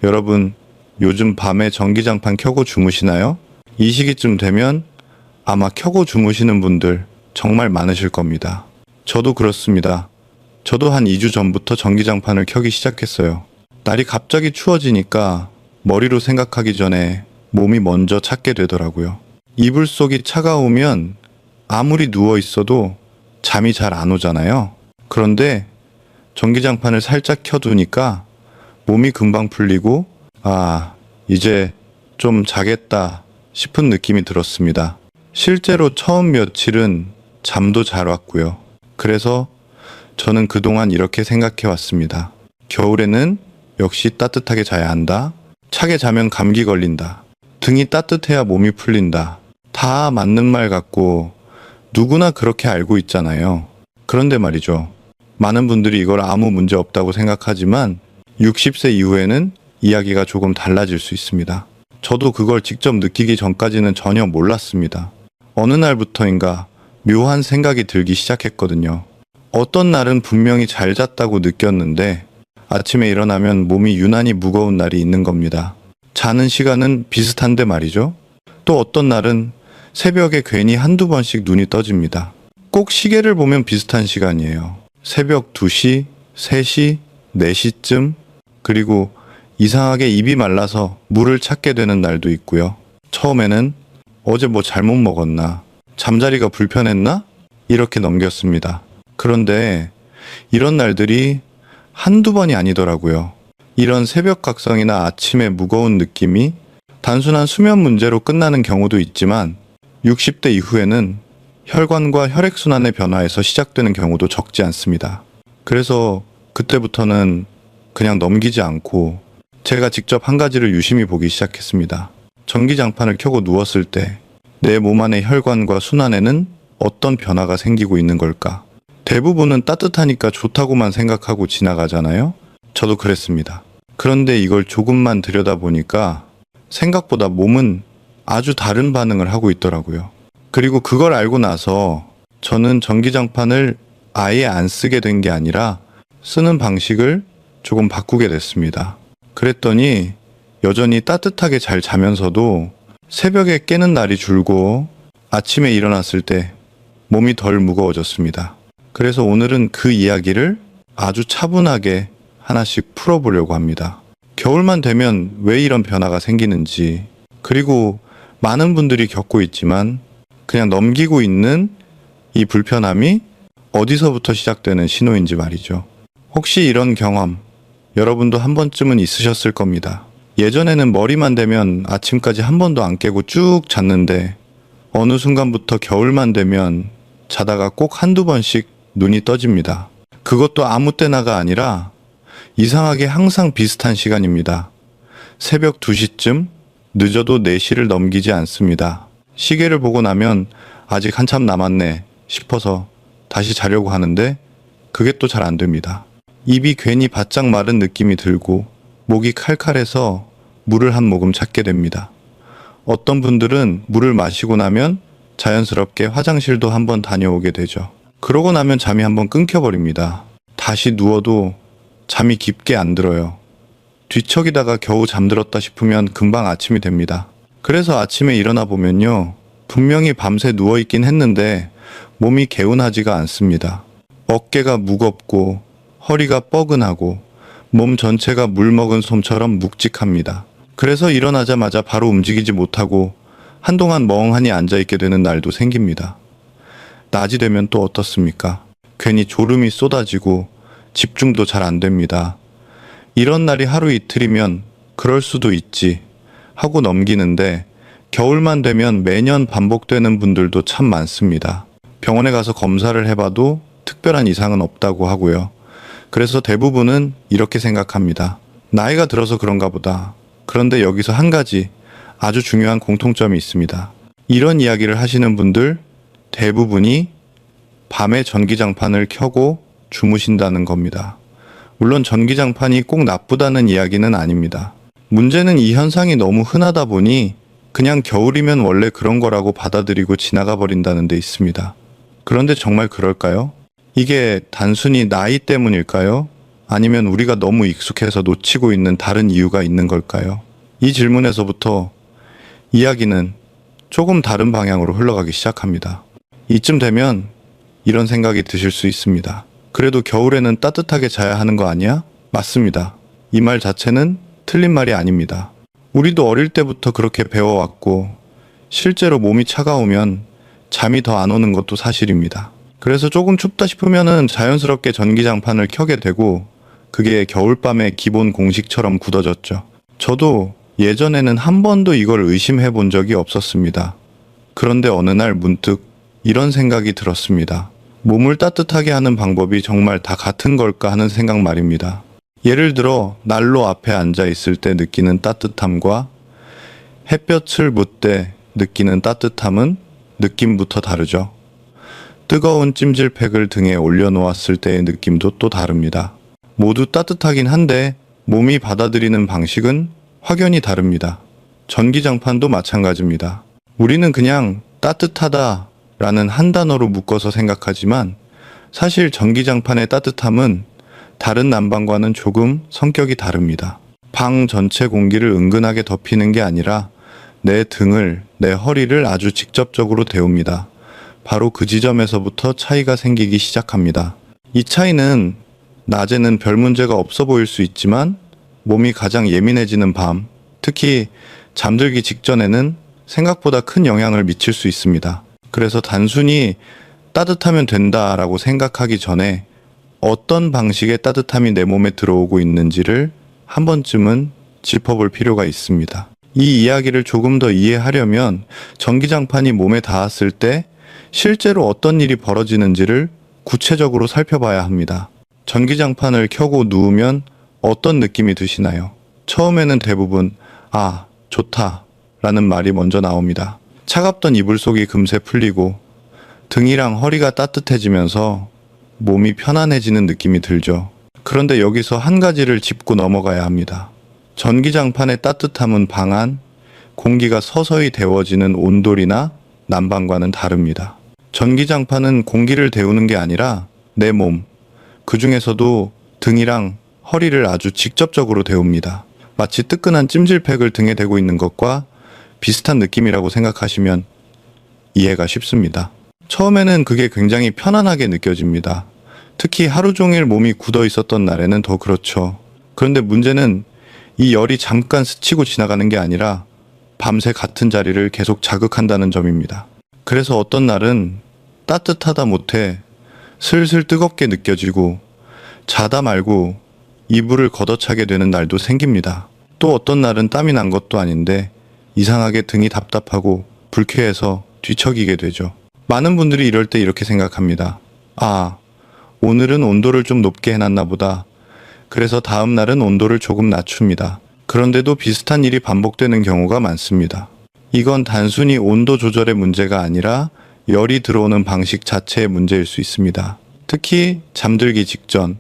여러분, 요즘 밤에 전기장판 켜고 주무시나요? 이 시기쯤 되면 아마 켜고 주무시는 분들 정말 많으실 겁니다. 저도 그렇습니다. 저도 한 2주 전부터 전기장판을 켜기 시작했어요. 날이 갑자기 추워지니까 머리로 생각하기 전에 몸이 먼저 찾게 되더라고요. 이불 속이 차가우면 아무리 누워 있어도 잠이 잘 안 오잖아요. 그런데 전기장판을 살짝 켜두니까 몸이 금방 풀리고 이제 좀 자겠다 싶은 느낌이 들었습니다. 실제로 처음 며칠은 잠도 잘 왔고요. 그래서 저는 그동안 이렇게 생각해 왔습니다. 겨울에는 역시 따뜻하게 자야 한다. 차게 자면 감기 걸린다. 등이 따뜻해야 몸이 풀린다. 다 맞는 말 같고 누구나 그렇게 알고 있잖아요. 그런데 말이죠. 많은 분들이 이걸 아무 문제 없다고 생각하지만 60세 이후에는 이야기가 조금 달라질 수 있습니다. 저도 그걸 직접 느끼기 전까지는 전혀 몰랐습니다. 어느 날부터인가 묘한 생각이 들기 시작했거든요. 어떤 날은 분명히 잘 잤다고 느꼈는데 아침에 일어나면 몸이 유난히 무거운 날이 있는 겁니다. 자는 시간은 비슷한데 말이죠. 또 어떤 날은 새벽에 괜히 한두 번씩 눈이 떠집니다. 꼭 시계를 보면 비슷한 시간이에요. 새벽 2시, 3시, 4시쯤, 그리고 이상하게 입이 말라서 물을 찾게 되는 날도 있고요. 처음에는 어제 뭐 잘못 먹었나? 잠자리가 불편했나? 이렇게 넘겼습니다. 그런데 이런 날들이 한두 번이 아니더라고요. 이런 새벽 각성이나 아침의 무거운 느낌이 단순한 수면 문제로 끝나는 경우도 있지만 60대 이후에는 혈관과 혈액순환의 변화에서 시작되는 경우도 적지 않습니다. 그래서 그때부터는 그냥 넘기지 않고 제가 직접 한 가지를 유심히 보기 시작했습니다. 전기장판을 켜고 누웠을 때 내 몸 안의 혈관과 순환에는 어떤 변화가 생기고 있는 걸까? 대부분은 따뜻하니까 좋다고만 생각하고 지나가잖아요? 저도 그랬습니다. 그런데 이걸 조금만 들여다보니까 생각보다 몸은 아주 다른 반응을 하고 있더라고요. 그리고 그걸 알고 나서 저는 전기장판을 아예 안 쓰게 된 게 아니라 쓰는 방식을 조금 바꾸게 됐습니다. 그랬더니 여전히 따뜻하게 잘 자면서도 새벽에 깨는 날이 줄고 아침에 일어났을 때 몸이 덜 무거워졌습니다. 그래서 오늘은 그 이야기를 아주 차분하게 하나씩 풀어보려고 합니다. 겨울만 되면 왜 이런 변화가 생기는지, 그리고 많은 분들이 겪고 있지만 그냥 넘기고 있는 이 불편함이 어디서부터 시작되는 신호인지 말이죠. 혹시 이런 경험 여러분도 한 번쯤은 있으셨을 겁니다. 예전에는 머리만 대면 아침까지 한 번도 안 깨고 쭉 잤는데 어느 순간부터 겨울만 되면 자다가 꼭 한두 번씩 눈이 떠집니다. 그것도 아무 때나가 아니라 이상하게 항상 비슷한 시간입니다. 새벽 2시쯤, 늦어도 4시를 넘기지 않습니다. 시계를 보고 나면 아직 한참 남았네 싶어서 다시 자려고 하는데 그게 또 잘 안 됩니다. 입이 괜히 바짝 마른 느낌이 들고 목이 칼칼해서 물을 한 모금 찾게 됩니다. 어떤 분들은 물을 마시고 나면 자연스럽게 화장실도 한번 다녀오게 되죠. 그러고 나면 잠이 한번 끊겨버립니다. 다시 누워도 잠이 깊게 안 들어요. 뒤척이다가 겨우 잠들었다 싶으면 금방 아침이 됩니다. 그래서 아침에 일어나 보면요, 분명히 밤새 누워있긴 했는데 몸이 개운하지가 않습니다. 어깨가 무겁고 허리가 뻐근하고 몸 전체가 물 먹은 솜처럼 묵직합니다. 그래서 일어나자마자 바로 움직이지 못하고 한동안 멍하니 앉아있게 되는 날도 생깁니다. 낮이 되면 또 어떻습니까? 괜히 졸음이 쏟아지고 집중도 잘 안 됩니다. 이런 날이 하루 이틀이면 그럴 수도 있지 하고 넘기는데 겨울만 되면 매년 반복되는 분들도 참 많습니다. 병원에 가서 검사를 해봐도 특별한 이상은 없다고 하고요. 그래서 대부분은 이렇게 생각합니다. 나이가 들어서 그런가 보다. 그런데 여기서 한 가지 아주 중요한 공통점이 있습니다. 이런 이야기를 하시는 분들 대부분이 밤에 전기장판을 켜고 주무신다는 겁니다. 물론 전기장판이 꼭 나쁘다는 이야기는 아닙니다. 문제는 이 현상이 너무 흔하다 보니 그냥 겨울이면 원래 그런 거라고 받아들이고 지나가 버린다는 데 있습니다. 그런데 정말 그럴까요? 이게 단순히 나이 때문일까요? 아니면 우리가 너무 익숙해서 놓치고 있는 다른 이유가 있는 걸까요? 이 질문에서부터 이야기는 조금 다른 방향으로 흘러가기 시작합니다. 이쯤 되면 이런 생각이 드실 수 있습니다. 그래도 겨울에는 따뜻하게 자야 하는 거 아니야? 맞습니다. 이 말 자체는 틀린 말이 아닙니다. 우리도 어릴 때부터 그렇게 배워왔고 실제로 몸이 차가우면 잠이 더 안 오는 것도 사실입니다. 그래서 조금 춥다 싶으면은 자연스럽게 전기장판을 켜게 되고 그게 겨울밤의 기본 공식처럼 굳어졌죠. 저도 예전에는 한 번도 이걸 의심해 본 적이 없었습니다. 그런데 어느 날 문득 이런 생각이 들었습니다. 몸을 따뜻하게 하는 방법이 정말 다 같은 걸까 하는 생각 말입니다. 예를 들어 난로 앞에 앉아 있을 때 느끼는 따뜻함과 햇볕을 볼 때 느끼는 따뜻함은 느낌부터 다르죠. 뜨거운 찜질팩을 등에 올려놓았을 때의 느낌도 또 다릅니다. 모두 따뜻하긴 한데 몸이 받아들이는 방식은 확연히 다릅니다. 전기장판도 마찬가지입니다. 우리는 그냥 따뜻하다라는 한 단어로 묶어서 생각하지만 사실 전기장판의 따뜻함은 다른 난방과는 조금 성격이 다릅니다. 방 전체 공기를 은근하게 덮이는 게 아니라 내 등을, 내 허리를 아주 직접적으로 데웁니다. 바로 그 지점에서부터 차이가 생기기 시작합니다. 이 차이는 낮에는 별 문제가 없어 보일 수 있지만 몸이 가장 예민해지는 밤, 특히 잠들기 직전에는 생각보다 큰 영향을 미칠 수 있습니다. 그래서 단순히 따뜻하면 된다라고 생각하기 전에 어떤 방식의 따뜻함이 내 몸에 들어오고 있는지를 한 번쯤은 짚어볼 필요가 있습니다. 이 이야기를 조금 더 이해하려면 전기장판이 몸에 닿았을 때 실제로 어떤 일이 벌어지는지를 구체적으로 살펴봐야 합니다. 전기장판을 켜고 누우면 어떤 느낌이 드시나요? 처음에는 대부분 아, 좋다 라는 말이 먼저 나옵니다. 차갑던 이불 속이 금세 풀리고 등이랑 허리가 따뜻해지면서 몸이 편안해지는 느낌이 들죠. 그런데 여기서 한 가지를 짚고 넘어가야 합니다. 전기장판의 따뜻함은 방 안, 공기가 서서히 데워지는 온돌이나 난방과는 다릅니다. 전기장판은 공기를 데우는 게 아니라 내 몸, 그 중에서도 등이랑 허리를 아주 직접적으로 데웁니다. 마치 뜨끈한 찜질팩을 등에 대고 있는 것과 비슷한 느낌이라고 생각하시면 이해가 쉽습니다. 처음에는 그게 굉장히 편안하게 느껴집니다. 특히 하루 종일 몸이 굳어 있었던 날에는 더 그렇죠. 그런데 문제는 이 열이 잠깐 스치고 지나가는 게 아니라 밤새 같은 자리를 계속 자극한다는 점입니다. 그래서 어떤 날은 따뜻하다 못해 슬슬 뜨겁게 느껴지고 자다 말고 이불을 걷어차게 되는 날도 생깁니다. 또 어떤 날은 땀이 난 것도 아닌데 이상하게 등이 답답하고 불쾌해서 뒤척이게 되죠. 많은 분들이 이럴 때 이렇게 생각합니다. 아, 오늘은 온도를 좀 높게 해놨나 보다. 그래서 다음 날은 온도를 조금 낮춥니다. 그런데도 비슷한 일이 반복되는 경우가 많습니다. 이건 단순히 온도 조절의 문제가 아니라 열이 들어오는 방식 자체의 문제일 수 있습니다. 특히 잠들기 직전,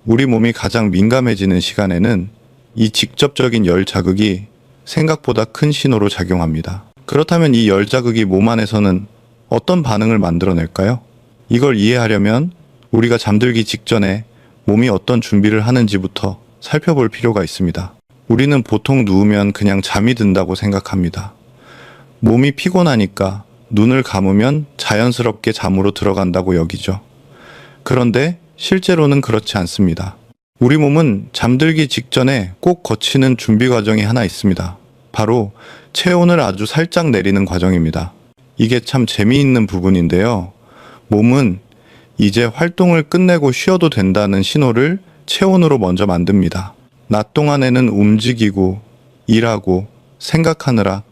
우리 몸이 가장 민감해지는 시간에는 이 직접적인 열 자극이 생각보다 큰 신호로 작용합니다. 그렇다면 이 열 자극이 몸 안에서는 어떤 반응을 만들어낼까요? 이걸 이해하려면 우리가 잠들기 직전에 몸이 어떤 준비를 하는지부터 살펴볼 필요가 있습니다. 우리는 보통 누우면 그냥 잠이 든다고 생각합니다. 몸이 피곤하니까 눈을 감으면 자연스럽게 잠으로 들어간다고 여기죠. 그런데 실제로는 그렇지 않습니다. 우리 몸은 잠들기 직전에 꼭 거치는 준비 과정이 하나 있습니다. 바로 체온을 아주 살짝 내리는 과정입니다. 이게 참 재미있는 부분인데요. 몸은 이제 활동을 끝내고 쉬어도 된다는 신호를 체온으로 먼저 만듭니다. 낮 동안에는 움직이고 일하고 생각하느라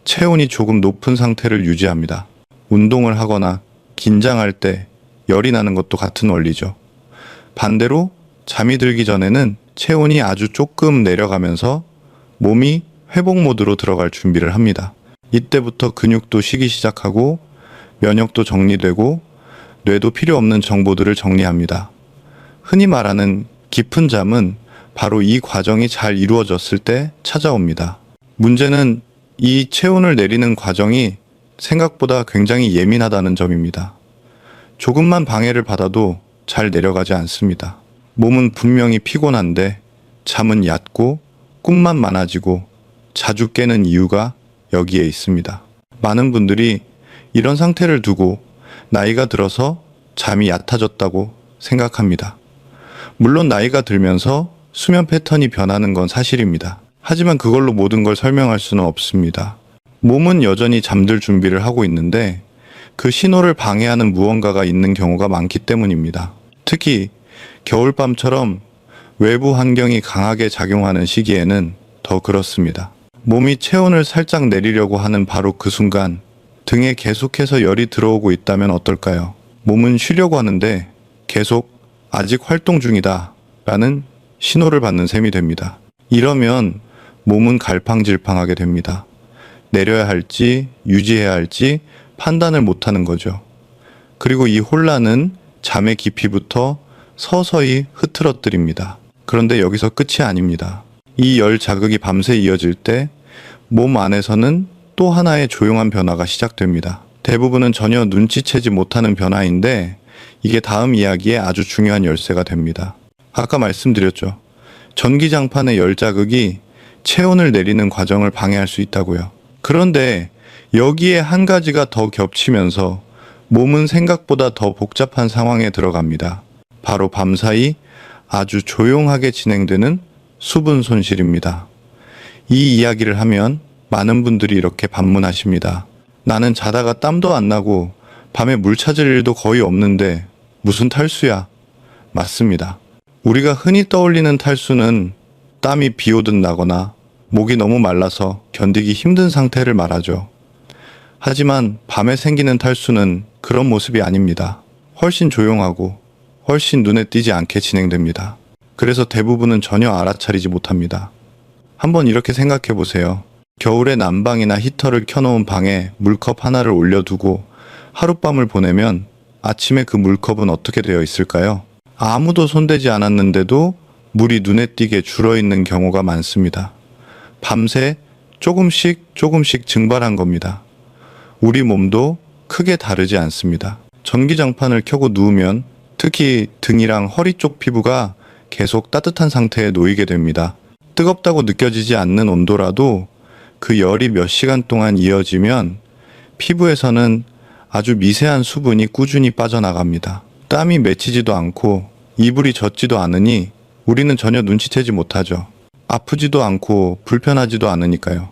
체온이 조금 높은 상태를 유지합니다. 운동을 하거나 긴장할 때 열이 나는 것도 같은 원리죠. 반대로 잠이 들기 전에는 체온이 아주 조금 내려가면서 몸이 회복 모드로 들어갈 준비를 합니다. 이때부터 근육도 쉬기 시작하고 면역도 정리되고 뇌도 필요 없는 정보들을 정리합니다. 흔히 말하는 깊은 잠은 바로 이 과정이 잘 이루어졌을 때 찾아옵니다. 문제는 이 체온을 내리는 과정이 생각보다 굉장히 예민하다는 점입니다. 조금만 방해를 받아도 잘 내려가지 않습니다. 몸은 분명히 피곤한데 잠은 얕고 꿈만 많아지고 자주 깨는 이유가 여기에 있습니다. 많은 분들이 이런 상태를 두고 나이가 들어서 잠이 얕아졌다고 생각합니다. 물론 나이가 들면서 수면 패턴이 변하는 건 사실입니다. 하지만 그걸로 모든 걸 설명할 수는 없습니다. 몸은 여전히 잠들 준비를 하고 있는데 그 신호를 방해하는 무언가가 있는 경우가 많기 때문입니다. 특히 겨울밤처럼 외부 환경이 강하게 작용하는 시기에는 더 그렇습니다. 몸이 체온을 살짝 내리려고 하는 바로 그 순간 등에 계속해서 열이 들어오고 있다면 어떨까요? 몸은 쉬려고 하는데 계속 아직 활동 중이다 라는 신호를 받는 셈이 됩니다. 이러면 몸은 갈팡질팡하게 됩니다. 내려야 할지 유지해야 할지 판단을 못하는 거죠. 그리고 이 혼란은 잠의 깊이부터 서서히 흐트러뜨립니다. 그런데 여기서 끝이 아닙니다. 이 열 자극이 밤새 이어질 때 몸 안에서는 또 하나의 조용한 변화가 시작됩니다. 대부분은 전혀 눈치채지 못하는 변화인데 이게 다음 이야기에 아주 중요한 열쇠가 됩니다. 아까 말씀드렸죠. 전기장판의 열 자극이 체온을 내리는 과정을 방해할 수 있다고요. 그런데 여기에 한 가지가 더 겹치면서 몸은 생각보다 더 복잡한 상황에 들어갑니다. 바로 밤사이 아주 조용하게 진행되는 수분 손실입니다. 이 이야기를 하면 많은 분들이 이렇게 반문하십니다. 나는 자다가 땀도 안 나고 밤에 물 찾을 일도 거의 없는데 무슨 탈수야? 맞습니다. 우리가 흔히 떠올리는 탈수는 땀이 비 오듯 나거나 목이 너무 말라서 견디기 힘든 상태를 말하죠. 하지만 밤에 생기는 탈수는 그런 모습이 아닙니다. 훨씬 조용하고 훨씬 눈에 띄지 않게 진행됩니다. 그래서 대부분은 전혀 알아차리지 못합니다. 한번 이렇게 생각해 보세요. 겨울에 난방이나 히터를 켜놓은 방에 물컵 하나를 올려두고 하룻밤을 보내면 아침에 그 물컵은 어떻게 되어 있을까요? 아무도 손대지 않았는데도 물이 눈에 띄게 줄어있는 경우가 많습니다. 밤새 조금씩 증발한 겁니다. 우리 몸도 크게 다르지 않습니다. 전기장판을 켜고 누우면 특히 등이랑 허리 쪽 피부가 계속 따뜻한 상태에 놓이게 됩니다. 뜨겁다고 느껴지지 않는 온도라도 그 열이 몇 시간 동안 이어지면 피부에서는 아주 미세한 수분이 꾸준히 빠져나갑니다. 땀이 맺히지도 않고 이불이 젖지도 않으니 우리는 전혀 눈치채지 못하죠. 아프지도 않고 불편하지도 않으니까요.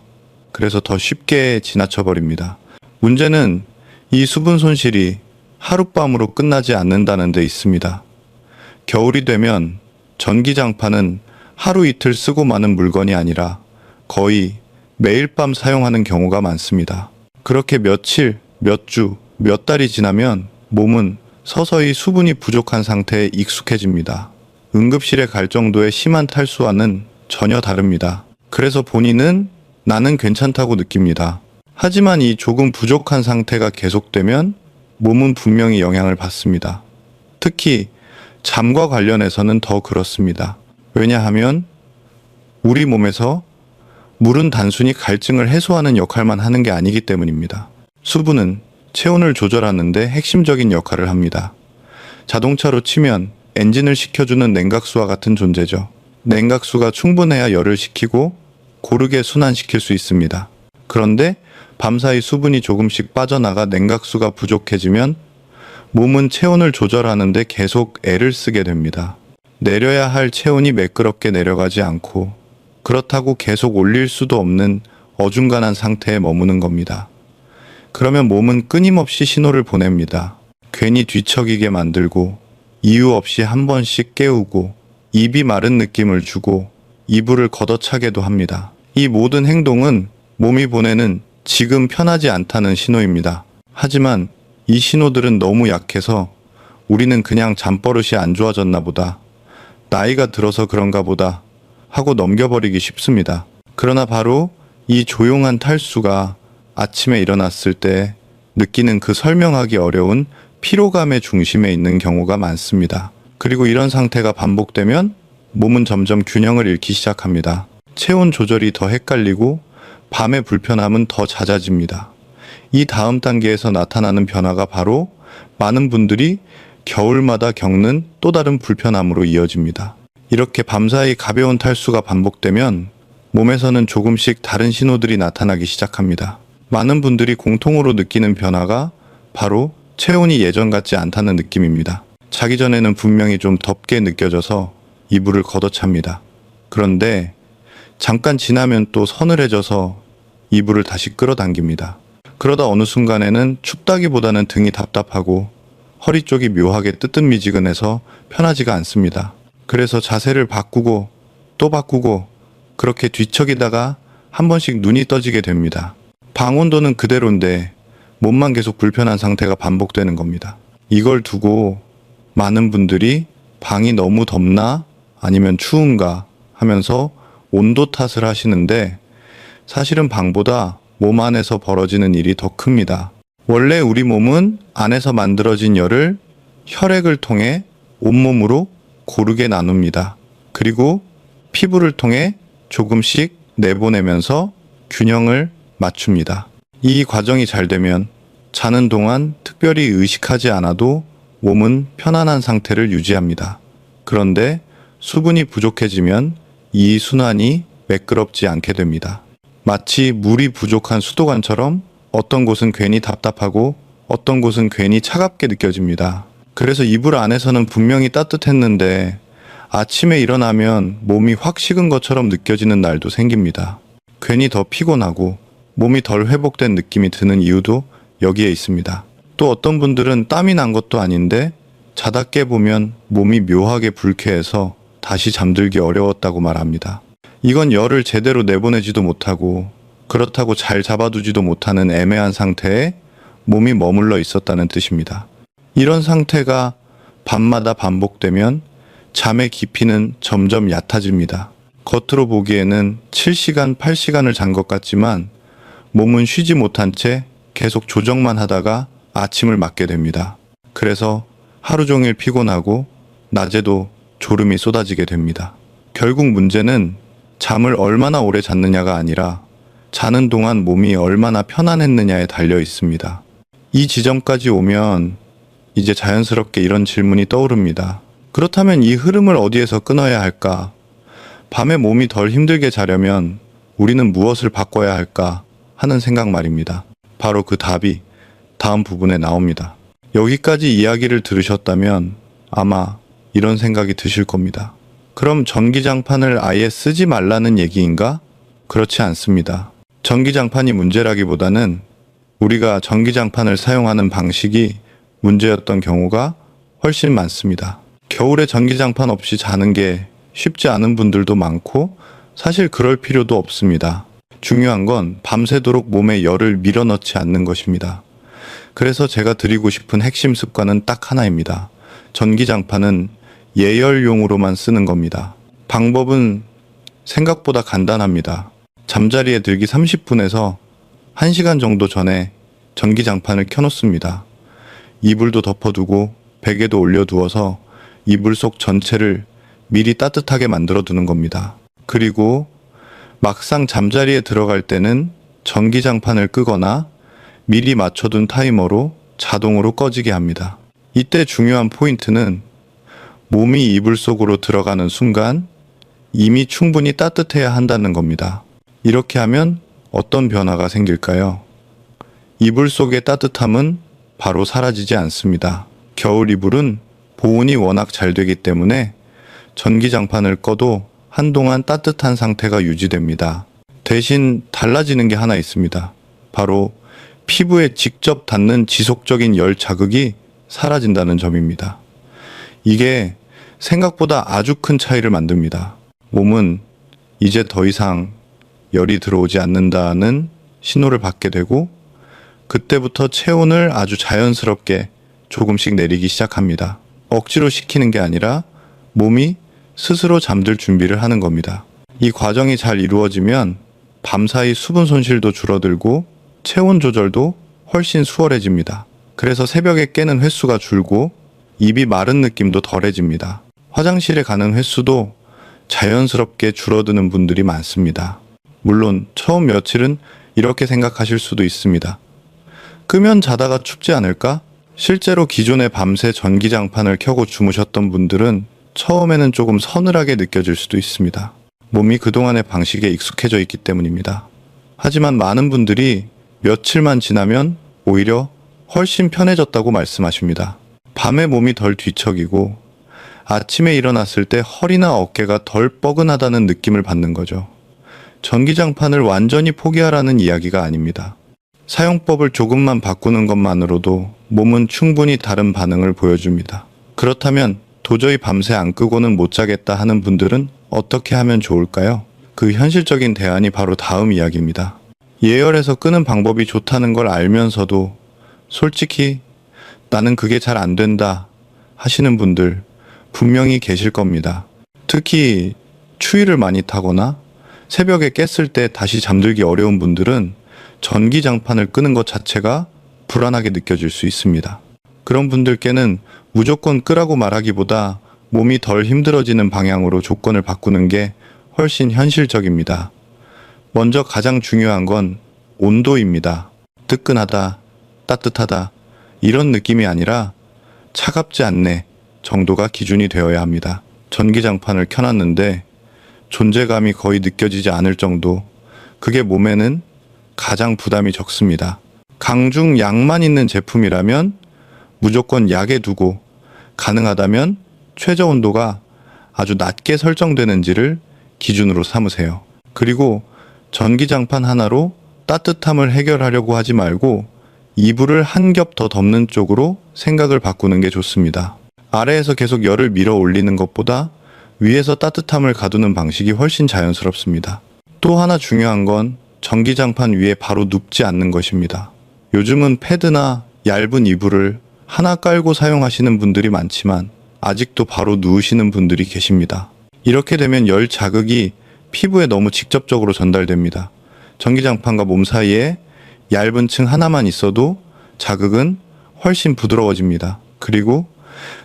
그래서 더 쉽게 지나쳐 버립니다. 문제는 이 수분 손실이 하룻밤으로 끝나지 않는다는 데 있습니다. 겨울이 되면 전기장판은 하루 이틀 쓰고 마는 물건이 아니라 거의 매일 밤 사용하는 경우가 많습니다. 그렇게 며칠, 몇 주, 몇 달이 지나면 몸은 서서히 수분이 부족한 상태에 익숙해집니다. 응급실에 갈 정도의 심한 탈수와는 전혀 다릅니다. 그래서 본인은 나는 괜찮다고 느낍니다. 하지만 이 조금 부족한 상태가 계속되면 몸은 분명히 영향을 받습니다. 특히 잠과 관련해서는 더 그렇습니다. 왜냐하면 우리 몸에서 물은 단순히 갈증을 해소하는 역할만 하는 게 아니기 때문입니다. 수분은 체온을 조절하는 데 핵심적인 역할을 합니다. 자동차로 치면 엔진을 식혀주는 냉각수와 같은 존재죠. 냉각수가 충분해야 열을 식히고 고르게 순환시킬 수 있습니다. 그런데 밤사이 수분이 조금씩 빠져나가 냉각수가 부족해지면 몸은 체온을 조절하는 데 계속 애를 쓰게 됩니다. 내려야 할 체온이 매끄럽게 내려가지 않고 그렇다고 계속 올릴 수도 없는 어중간한 상태에 머무는 겁니다. 그러면 몸은 끊임없이 신호를 보냅니다. 괜히 뒤척이게 만들고 이유 없이 한 번씩 깨우고 입이 마른 느낌을 주고 이불을 걷어차게도 합니다. 이 모든 행동은 몸이 보내는 지금 편하지 않다는 신호입니다. 하지만 이 신호들은 너무 약해서 우리는 그냥 잠버릇이 안 좋아졌나 보다, 나이가 들어서 그런가 보다 하고 넘겨버리기 쉽습니다. 그러나 바로 이 조용한 탈수가 아침에 일어났을 때 느끼는 그 설명하기 어려운 피로감의 중심에 있는 경우가 많습니다. 그리고 이런 상태가 반복되면 몸은 점점 균형을 잃기 시작합니다. 체온 조절이 더 헷갈리고 밤의 불편함은 더 잦아집니다. 이 다음 단계에서 나타나는 변화가 바로 많은 분들이 겨울마다 겪는 또 다른 불편함으로 이어집니다. 이렇게 밤사이 가벼운 탈수가 반복되면 몸에서는 조금씩 다른 신호들이 나타나기 시작합니다. 많은 분들이 공통으로 느끼는 변화가 바로 체온이 예전 같지 않다는 느낌입니다. 자기 전에는 분명히 좀 덥게 느껴져서 이불을 걷어찹니다. 그런데 잠깐 지나면 또 서늘해져서 이불을 다시 끌어당깁니다. 그러다 어느 순간에는 춥다기보다는 등이 답답하고 허리 쪽이 묘하게 뜨뜻미지근해서 편하지가 않습니다. 그래서 자세를 바꾸고 또 바꾸고 그렇게 뒤척이다가 한 번씩 눈이 떠지게 됩니다. 방 온도는 그대로인데 몸만 계속 불편한 상태가 반복되는 겁니다. 이걸 두고 많은 분들이 방이 너무 덥나 아니면 추운가 하면서 온도 탓을 하시는데 사실은 방보다 몸 안에서 벌어지는 일이 더 큽니다. 원래 우리 몸은 안에서 만들어진 열을 혈액을 통해 온몸으로 고르게 나눕니다. 그리고 피부를 통해 조금씩 내보내면서 균형을 맞춥니다. 이 과정이 잘 되면 자는 동안 특별히 의식하지 않아도 몸은 편안한 상태를 유지합니다. 그런데 수분이 부족해지면 이 순환이 매끄럽지 않게 됩니다. 마치 물이 부족한 수도관처럼 어떤 곳은 괜히 답답하고 어떤 곳은 괜히 차갑게 느껴집니다. 그래서 이불 안에서는 분명히 따뜻했는데 아침에 일어나면 몸이 확 식은 것처럼 느껴지는 날도 생깁니다. 괜히 더 피곤하고 몸이 덜 회복된 느낌이 드는 이유도 여기에 있습니다. 또 어떤 분들은 땀이 난 것도 아닌데 자다 깨보면 몸이 묘하게 불쾌해서 다시 잠들기 어려웠다고 말합니다. 이건 열을 제대로 내보내지도 못하고 그렇다고 잘 잡아두지도 못하는 애매한 상태에 몸이 머물러 있었다는 뜻입니다. 이런 상태가 밤마다 반복되면 잠의 깊이는 점점 얕아집니다. 겉으로 보기에는 7시간, 8시간을 잔 것 같지만 몸은 쉬지 못한 채 계속 조정만 하다가 아침을 맞게 됩니다. 그래서 하루 종일 피곤하고 낮에도 졸음이 쏟아지게 됩니다. 결국 문제는 잠을 얼마나 오래 잤느냐가 아니라 자는 동안 몸이 얼마나 편안했느냐에 달려 있습니다. 이 지점까지 오면 이제 자연스럽게 이런 질문이 떠오릅니다. 그렇다면 이 흐름을 어디에서 끊어야 할까? 밤에 몸이 덜 힘들게 자려면 우리는 무엇을 바꿔야 할까 하는 생각 말입니다. 바로 그 답이 다음 부분에 나옵니다. 여기까지 이야기를 들으셨다면 아마 이런 생각이 드실 겁니다. 그럼 전기장판을 아예 쓰지 말라는 얘기인가? 그렇지 않습니다. 전기장판이 문제라기보다는 우리가 전기장판을 사용하는 방식이 문제였던 경우가 훨씬 많습니다. 겨울에 전기장판 없이 자는 게 쉽지 않은 분들도 많고 사실 그럴 필요도 없습니다. 중요한 건 밤새도록 몸에 열을 밀어넣지 않는 것입니다. 그래서 제가 드리고 싶은 핵심 습관은 딱 하나입니다. 전기장판은 예열용으로만 쓰는 겁니다. 방법은 생각보다 간단합니다. 잠자리에 들기 30분에서 1시간 정도 전에 전기장판을 켜놓습니다. 이불도 덮어두고 베개도 올려두어서 이불 속 전체를 미리 따뜻하게 만들어 두는 겁니다. 그리고 막상 잠자리에 들어갈 때는 전기장판을 끄거나 미리 맞춰둔 타이머로 자동으로 꺼지게 합니다. 이때 중요한 포인트는 몸이 이불 속으로 들어가는 순간 이미 충분히 따뜻해야 한다는 겁니다. 이렇게 하면 어떤 변화가 생길까요? 이불 속의 따뜻함은 바로 사라지지 않습니다. 겨울 이불은 보온이 워낙 잘 되기 때문에 전기장판을 꺼도 한동안 따뜻한 상태가 유지됩니다. 대신 달라지는 게 하나 있습니다. 바로 피부에 직접 닿는 지속적인 열 자극이 사라진다는 점입니다. 이게 생각보다 아주 큰 차이를 만듭니다. 몸은 이제 더 이상 열이 들어오지 않는다는 신호를 받게 되고 그때부터 체온을 아주 자연스럽게 조금씩 내리기 시작합니다. 억지로 시키는 게 아니라 몸이 스스로 잠들 준비를 하는 겁니다. 이 과정이 잘 이루어지면 밤사이 수분 손실도 줄어들고 체온 조절도 훨씬 수월해집니다. 그래서 새벽에 깨는 횟수가 줄고 입이 마른 느낌도 덜해집니다. 화장실에 가는 횟수도 자연스럽게 줄어드는 분들이 많습니다. 물론 처음 며칠은 이렇게 생각하실 수도 있습니다. 끄면 자다가 춥지 않을까? 실제로 기존에 밤새 전기장판을 켜고 주무셨던 분들은 처음에는 조금 서늘하게 느껴질 수도 있습니다. 몸이 그동안의 방식에 익숙해져 있기 때문입니다. 하지만 많은 분들이 며칠만 지나면 오히려 훨씬 편해졌다고 말씀하십니다. 밤에 몸이 덜 뒤척이고 아침에 일어났을 때 허리나 어깨가 덜 뻐근하다는 느낌을 받는 거죠. 전기장판을 완전히 포기하라는 이야기가 아닙니다. 사용법을 조금만 바꾸는 것만으로도 몸은 충분히 다른 반응을 보여줍니다. 그렇다면 도저히 밤새 안 끄고는 못 자겠다 하는 분들은 어떻게 하면 좋을까요? 그 현실적인 대안이 바로 다음 이야기입니다. 예열해서 끄는 방법이 좋다는 걸 알면서도 솔직히 나는 그게 잘 안 된다 하시는 분들 분명히 계실 겁니다. 특히 추위를 많이 타거나 새벽에 깼을 때 다시 잠들기 어려운 분들은 전기장판을 끄는 것 자체가 불안하게 느껴질 수 있습니다. 그런 분들께는 무조건 끄라고 말하기보다 몸이 덜 힘들어지는 방향으로 조건을 바꾸는 게 훨씬 현실적입니다. 먼저 가장 중요한 건 온도입니다. 뜨끈하다, 따뜻하다 이런 느낌이 아니라 차갑지 않네 정도가 기준이 되어야 합니다. 전기장판을 켜놨는데 존재감이 거의 느껴지지 않을 정도, 그게 몸에는 가장 부담이 적습니다. 강중 약만 있는 제품이라면 무조건 약에 두고 가능하다면 최저 온도가 아주 낮게 설정되는지를 기준으로 삼으세요. 그리고 전기장판 하나로 따뜻함을 해결하려고 하지 말고 이불을 한 겹 더 덮는 쪽으로 생각을 바꾸는 게 좋습니다. 아래에서 계속 열을 밀어 올리는 것보다 위에서 따뜻함을 가두는 방식이 훨씬 자연스럽습니다. 또 하나 중요한 건 전기장판 위에 바로 눕지 않는 것입니다. 요즘은 패드나 얇은 이불을 하나 깔고 사용하시는 분들이 많지만 아직도 바로 누우시는 분들이 계십니다. 이렇게 되면 열 자극이 피부에 너무 직접적으로 전달됩니다. 전기장판과 몸 사이에 얇은 층 하나만 있어도 자극은 훨씬 부드러워집니다. 그리고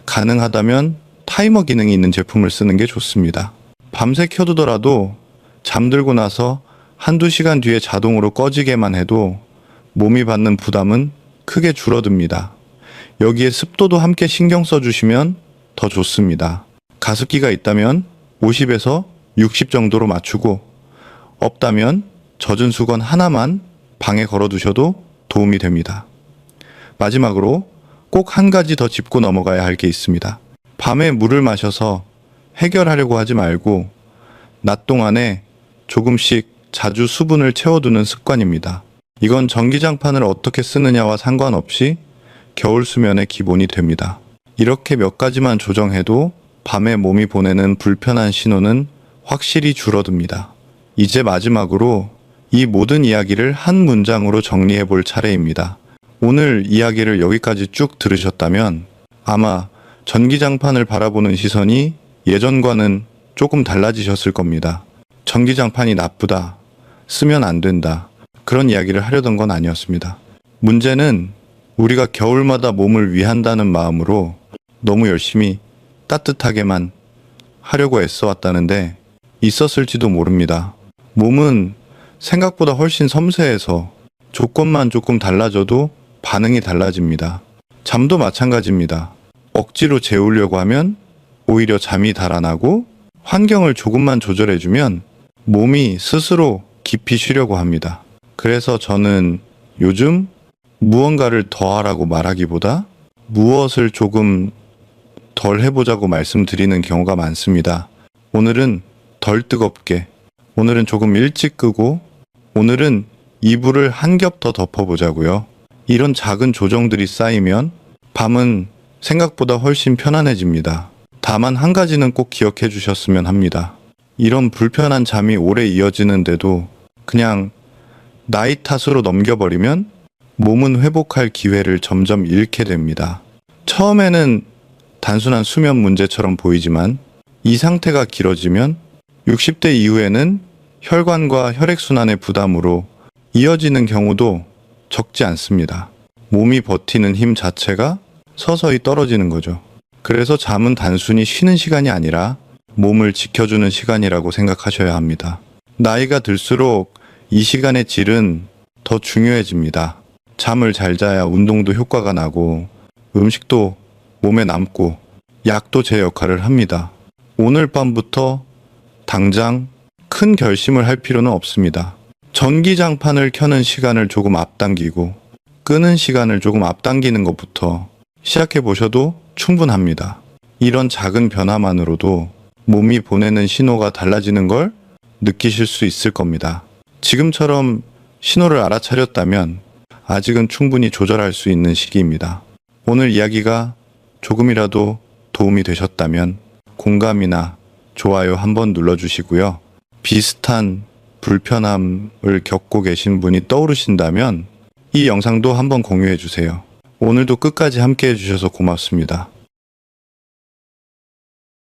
가능하다면 타이머 기능이 있는 제품을 쓰는 게 좋습니다. 밤새 켜두더라도 잠들고 나서 한두 시간 뒤에 자동으로 꺼지게만 해도 몸이 받는 부담은 크게 줄어듭니다. 여기에 습도도 함께 신경 써주시면 더 좋습니다. 가습기가 있다면 50에서 60 정도로 맞추고 없다면 젖은 수건 하나만 방에 걸어두셔도 도움이 됩니다. 마지막으로 꼭 한 가지 더 짚고 넘어가야 할 게 있습니다. 밤에 물을 마셔서 해결하려고 하지 말고 낮 동안에 조금씩 자주 수분을 채워두는 습관입니다. 이건 전기장판을 어떻게 쓰느냐와 상관없이 겨울 수면의 기본이 됩니다. 이렇게 몇 가지만 조정해도 밤에 몸이 보내는 불편한 신호는 확실히 줄어듭니다. 이제 마지막으로 이 모든 이야기를 한 문장으로 정리해 볼 차례입니다. 오늘 이야기를 여기까지 쭉 들으셨다면 아마 전기장판을 바라보는 시선이 예전과는 조금 달라지셨을 겁니다. 전기장판이 나쁘다, 쓰면 안 된다, 그런 이야기를 하려던 건 아니었습니다. 문제는 우리가 겨울마다 몸을 위한다는 마음으로 너무 열심히 따뜻하게만 하려고 애써왔다는데 있었을지도 모릅니다. 몸은 생각보다 훨씬 섬세해서 조건만 조금 달라져도 반응이 달라집니다. 잠도 마찬가지입니다. 억지로 재우려고 하면 오히려 잠이 달아나고 환경을 조금만 조절해주면 몸이 스스로 깊이 쉬려고 합니다. 그래서 저는 요즘 무언가를 더 하라고 말하기보다 무엇을 조금 덜 해보자고 말씀드리는 경우가 많습니다. 오늘은 덜 뜨겁게, 오늘은 조금 일찍 끄고, 오늘은 이불을 한 겹 더 덮어보자고요. 이런 작은 조정들이 쌓이면 밤은 생각보다 훨씬 편안해집니다. 다만 한 가지는 꼭 기억해 주셨으면 합니다. 이런 불편한 잠이 오래 이어지는데도 그냥 나이 탓으로 넘겨버리면 몸은 회복할 기회를 점점 잃게 됩니다. 처음에는 단순한 수면 문제처럼 보이지만 이 상태가 길어지면 60대 이후에는 혈관과 혈액순환의 부담으로 이어지는 경우도 적지 않습니다. 몸이 버티는 힘 자체가 서서히 떨어지는 거죠. 그래서 잠은 단순히 쉬는 시간이 아니라 몸을 지켜주는 시간이라고 생각하셔야 합니다. 나이가 들수록 이 시간의 질은 더 중요해집니다. 잠을 잘 자야 운동도 효과가 나고 음식도 몸에 남고 약도 제 역할을 합니다. 오늘 밤부터 당장 큰 결심을 할 필요는 없습니다. 전기장판을 켜는 시간을 조금 앞당기고 끄는 시간을 조금 앞당기는 것부터 시작해 보셔도 충분합니다. 이런 작은 변화만으로도 몸이 보내는 신호가 달라지는 걸 느끼실 수 있을 겁니다. 지금처럼 신호를 알아차렸다면 아직은 충분히 조절할 수 있는 시기입니다. 오늘 이야기가 조금이라도 도움이 되셨다면 공감이나 좋아요 한번 눌러주시고요. 비슷한 불편함을 겪고 계신 분이 떠오르신다면 이 영상도 한번 공유해 주세요. 오늘도 끝까지 함께 해주셔서 고맙습니다.